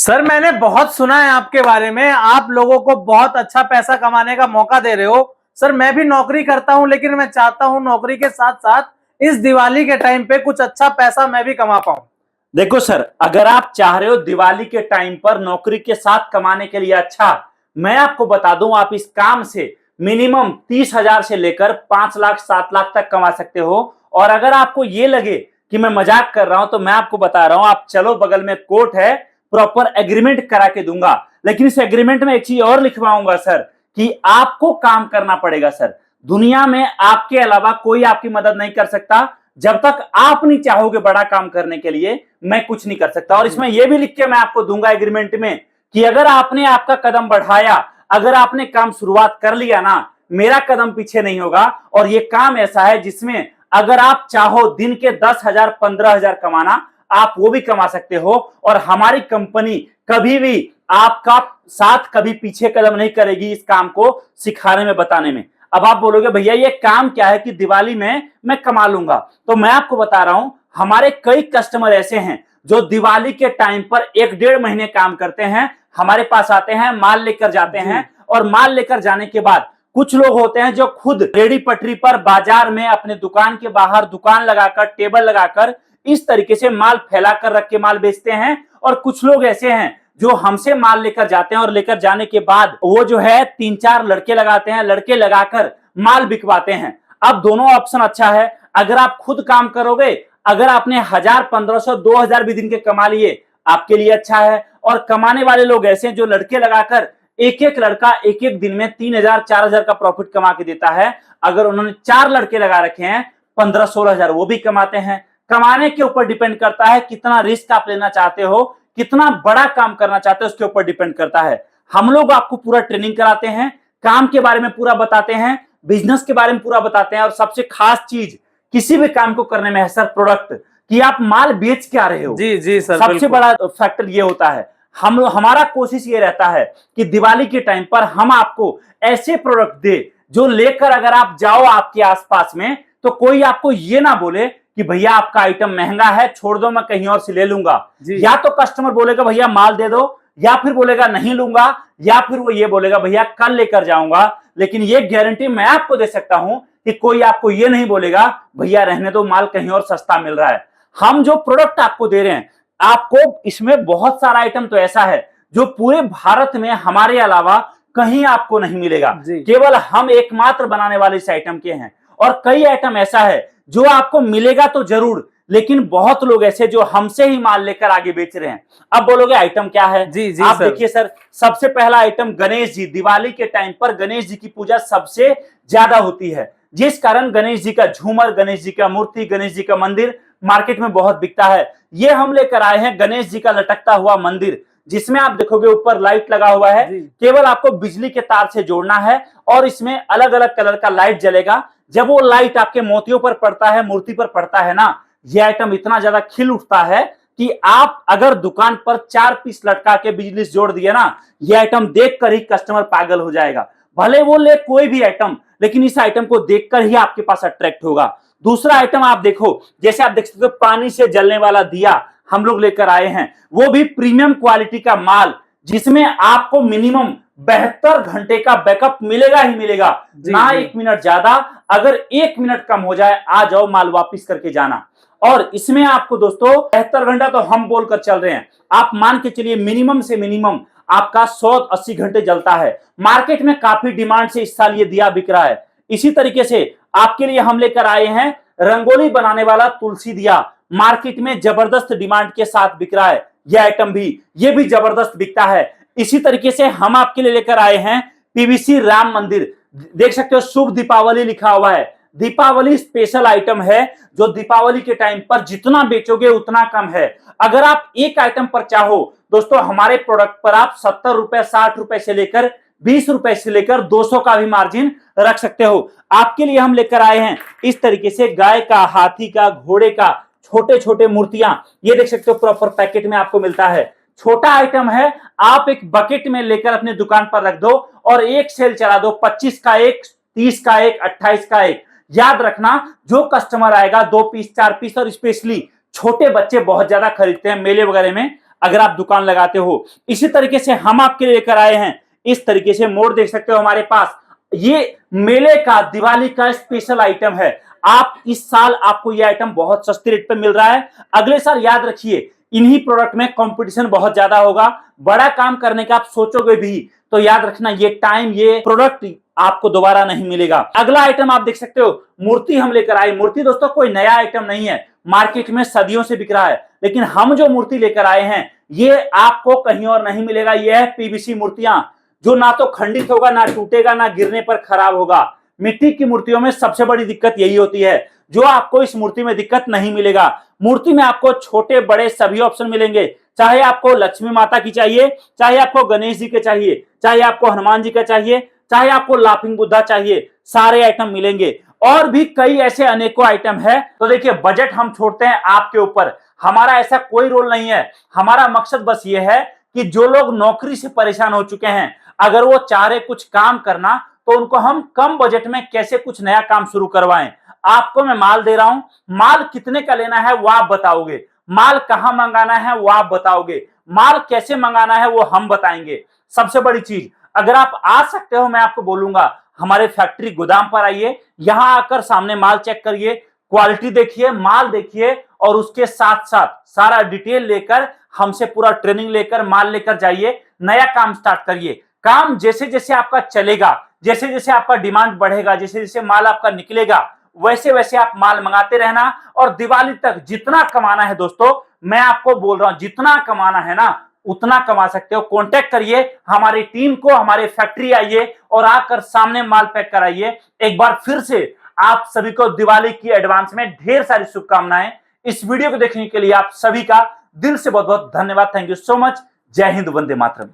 Sir मैंने बहुत सुना है आपके बारे में। आप लोगों को बहुत अच्छा पैसा कमाने का मौका दे रहे हो। सर मैं भी नौकरी करता हूं, लेकिन मैं चाहता हूं नौकरी के साथ साथ इस दिवाली के टाइम पे कुछ अच्छा पैसा मैं भी कमा पाऊं। देखो सर, अगर आप चाह रहे हो दिवाली के टाइम पर नौकरी के साथ कमाने के लिए अच्छा, मैं आपको बता दूं, आप इस काम से मिनिमम 30,000 से लेकर 5 लाख 7 लाख तक कमा सकते हो। और अगर आपको ये लगे कि मैं मजाक कर रहा हूं, तो मैं आपको बता रहा हूं, आप चलो, बगल में कोर्ट है, प्रॉपर एग्रीमेंट करा के दूंगा। लेकिन इस एग्रीमेंट में एक चीज और लिखवाऊंगा सर, कि आपको काम करना पड़ेगा सर। दुनिया में आपके अलावा कोई आपकी मदद नहीं कर सकता। जब तक आप नहीं चाहोगे बड़ा काम करने के लिए, मैं कुछ नहीं कर सकता। और इसमें यह भी लिख के मैं आपको दूंगा एग्रीमेंट में, कि अगर आपने आपका कदम बढ़ाया, अगर आपने काम शुरुआत कर लिया ना, मेरा कदम पीछे नहीं होगा। और ये काम ऐसा है जिसमें अगर आप चाहो दिन के 10,000 15,000 कमाना, आप वो भी कमा सकते हो। और हमारी कंपनी कभी भी आपका साथ कभी पीछे कदम नहीं करेगी इस काम को सिखाने में, बताने में। अब आप बोलोगे भैया ये काम क्या है कि दिवाली में मैं कमा लूंगा, तो मैं आपको बता रहा हूं, हमारे कई कस्टमर ऐसे हैं जो दिवाली के टाइम पर 1-1.5 महीने काम करते हैं, हमारे पास आते हैं, माल लेकर जाते हैं। और माल लेकर जाने के बाद कुछ लोग होते हैं जो खुद रेडी पटरी पर बाजार में अपने दुकान के बाहर दुकान लगाकर, टेबल लगाकर, इस तरीके से माल फैलाकर रख के माल बेचते हैं। और कुछ लोग ऐसे हैं जो हमसे माल लेकर जाते हैं, और लेकर जाने के बाद वो जो है 3-4 लड़के लगाते हैं, लड़के लगाकर माल बिकवाते हैं। अब दोनों ऑप्शन अच्छा है। अगर आप खुद काम करोगे, अगर आपने 1,000 1,500 2,000 भी दिन के कमा लिए, आपके लिए अच्छा है। और कमाने वाले लोग ऐसे हैं जो लड़के लगाकर एक एक लड़का एक एक दिन में 3,000 4,000 का प्रॉफिट कमा के देता है। अगर उन्होंने 4 लड़के लगा रखे हैं, 15-16,000 वो भी कमाते हैं। कमाने के ऊपर डिपेंड करता है कितना रिस्क आप लेना चाहते हो, कितना बड़ा काम करना चाहते हो, उसके ऊपर डिपेंड करता है। हम लोग आपको पूरा ट्रेनिंग कराते हैं, काम के बारे में पूरा बताते हैं, बिजनेस के बारे में पूरा बताते हैं। और सबसे खास चीज किसी भी काम को करने में है सर, प्रोडक्ट, कि आप माल बेच क्या रहे हो। जी जी सर, सबसे बड़ा फैक्टर ये होता है। हमारा कोशिश ये रहता है कि दिवाली के टाइम पर हम आपको ऐसे प्रोडक्ट दे जो लेकर अगर आप जाओ आपके आसपास में, तो कोई आपको ये ना बोले कि भैया आपका आइटम महंगा है, छोड़ दो, मैं कहीं और से ले लूंगा। या तो कस्टमर बोलेगा भैया माल दे दो, या फिर बोलेगा नहीं लूंगा, या फिर वो ये बोलेगा भैया कल लेकर जाऊंगा। लेकिन ये गारंटी मैं आपको दे सकता हूं कि कोई आपको ये नहीं बोलेगा भैया रहने दो, माल कहीं और सस्ता मिल रहा है। हम जो प्रोडक्ट आपको दे रहे हैं, आपको इसमें बहुत सारा आइटम तो ऐसा है जो पूरे भारत में हमारे अलावा कहीं आपको नहीं मिलेगा। केवल हम एकमात्र बनाने वाले इस आइटम के हैं। और कई आइटम ऐसा है जो आपको मिलेगा तो जरूर, लेकिन बहुत लोग ऐसे जो हमसे ही माल लेकर आगे बेच रहे हैं। अब बोलोगे आइटम क्या है? जी आप देखिए सर, सबसे पहला आइटम गणेश जी। दिवाली के टाइम पर गणेश जी की पूजा सबसे ज्यादा होती है, जिस कारण गणेश जी का झूमर, गणेश जी का मूर्ति, गणेश जी का मंदिर मार्केट में बहुत बिकता है। ये हम लेकर आए हैं गणेश जी का लटकता हुआ मंदिर, जिसमें आप देखोगे ऊपर लाइट लगा हुआ है। केवल आपको बिजली के तार से जोड़ना है, और इसमें अलग अलग कलर का लाइट जलेगा। जब वो लाइट आपके मोतियों पर पड़ता है, मूर्ति पर पड़ता है ना, ये आइटम इतना ज्यादा खिल उठता है कि आप अगर दुकान पर 4 पीस लटका के बिजली से जोड़ दिए ना, ये आइटम देखकर ही कस्टमर पागल हो जाएगा। भले वो ले कोई भी आइटम, लेकिन इस आइटम को देखकर ही आपके पास अट्रैक्ट होगा। दूसरा आइटम आप देखो, जैसे आप देख सकते हो पानी से जलने वाला दिया हम लोग लेकर आए हैं, वो भी प्रीमियम क्वालिटी का माल, जिसमें आपको मिनिमम 72 घंटे का बैकअप मिलेगा ही मिलेगा। ना 1 मिनट ज्यादा, अगर 1 मिनट कम हो जाए, आ जाओ माल वापिस करके जाना। और इसमें आपको दोस्तों 72 घंटा तो हम बोलकर चल रहे हैं, आप मान के चलिए मिनिमम से मिनिमम आपका 180 घंटे जलता है। मार्केट में काफी डिमांड से इस साल ये दिया बिक रहा है। इसी तरीके से आपके लिए हम लेकर आए हैं रंगोली बनाने वाला तुलसी दिया, मार्केट में जबरदस्त डिमांड के साथ बिक रहा है। यह आइटम भी, ये भी जबरदस्त बिकता है। इसी तरीके से हम आपके लिए लेकर आए हैं पीवीसी राम मंदिर। देख सकते हो शुभ दीपावली लिखा हुआ है। दीपावली स्पेशल आइटम है, जो दीपावली के टाइम पर जितना बेचोगे उतना कम है। अगर आप एक आइटम पर चाहो दोस्तों, हमारे प्रोडक्ट पर आप 70 रुपए 60 रुपए से लेकर 20 रुपए से लेकर 200 का भी मार्जिन रख सकते हो। आपके लिए हम लेकर आए हैं इस तरीके से गाय का, हाथी का, घोड़े का छोटे छोटे मूर्तियां। ये देख सकते हो प्रॉपर पैकेट में आपको मिलता है। छोटा आइटम है, आप एक बकेट में लेकर अपने दुकान पर रख दो और एक सेल चला दो, 25 का एक, 30 का एक, 28 का एक। याद रखना, जो कस्टमर आएगा 2 पीस 4 पीस, और स्पेशली छोटे बच्चे बहुत ज्यादा खरीदते हैं मेले वगैरह में। अगर आप दुकान लगाते हो। इसी तरीके से हम आपके लिए लेकर आए हैं इस तरीके से मोड़, देख सकते हो हमारे पास। ये मेले का, दिवाली का स्पेशल आइटम है। आप इस साल आपको ये आइटम बहुत सस्ते रेट पे मिल रहा है। अगले साल याद रखिए इन्हीं प्रोडक्ट में कंपटीशन बहुत ज्यादा होगा। बड़ा काम करने का आप सोचोगे भी तो याद रखना ये टाइम, ये प्रोडक्ट आपको दोबारा नहीं मिलेगा। अगला आइटम आप देख सकते हो, मूर्ति हम लेकर आए। मूर्ति दोस्तों कोई नया आइटम नहीं है, मार्केट में सदियों से बिक रहा है, लेकिन हम जो मूर्ति लेकर आए हैं ये आपको कहीं और नहीं मिलेगा। ये है पीवीसी मूर्तियां, जो ना तो खंडित होगा, ना टूटेगा, ना गिरने पर खराब होगा। मिट्टी की मूर्तियों में सबसे बड़ी दिक्कत यही होती है, जो आपको इस मूर्ति में दिक्कत नहीं मिलेगा। मूर्ति में आपको छोटे बड़े सभी ऑप्शन मिलेंगे, चाहे आपको लक्ष्मी माता की चाहिए, चाहे आपको गणेश जी के चाहिए, चाहे आपको हनुमान जी का चाहिए, चाहे आपको लाफिंग बुद्धा चाहिए, सारे आइटम मिलेंगे। और भी कई ऐसे अनेकों आइटम है। तो देखिए बजट हम छोड़ते हैं आपके ऊपर, हमारा ऐसा कोई रोल नहीं है। हमारा मकसद बस ये है कि जो लोग नौकरी से परेशान हो चुके हैं, अगर वो चाह रहे कुछ काम करना, तो उनको हम कम बजट में कैसे कुछ नया काम शुरू करवाएं। आपको मैं माल दे रहा हूं, माल कितने का लेना है वो आप बताओगे, माल कहां मंगाना है वो आप बताओगे, माल कैसे मंगाना है वो हम बताएंगे। सबसे बड़ी चीज, अगर आप आ सकते हो मैं आपको बोलूंगा हमारे फैक्ट्री गोदाम पर आइए, यहां आकर सामने माल चेक करिए, क्वालिटी देखिए, माल देखिए, और उसके साथ साथ सारा डिटेल लेकर हमसे पूरा ट्रेनिंग लेकर माल लेकर जाइए, नया काम स्टार्ट करिए। काम जैसे जैसे आपका चलेगा, जैसे जैसे आपका डिमांड बढ़ेगा, जैसे जैसे माल आपका निकलेगा, वैसे वैसे आप माल मंगाते रहना। और दिवाली तक जितना कमाना है दोस्तों, मैं आपको बोल रहा हूं जितना कमाना है ना उतना कमा सकते हो। कांटेक्ट करिए हमारी टीम को, हमारे फैक्ट्री आइए और आकर सामने माल पैक कराइए। एक बार फिर से आप सभी को दिवाली की एडवांस में ढेर सारी शुभकामनाएं। इस वीडियो को देखने के लिए आप सभी का दिल से बहुत बहुत धन्यवाद। Thank you so much. जय हिंद, वंदे मातरम।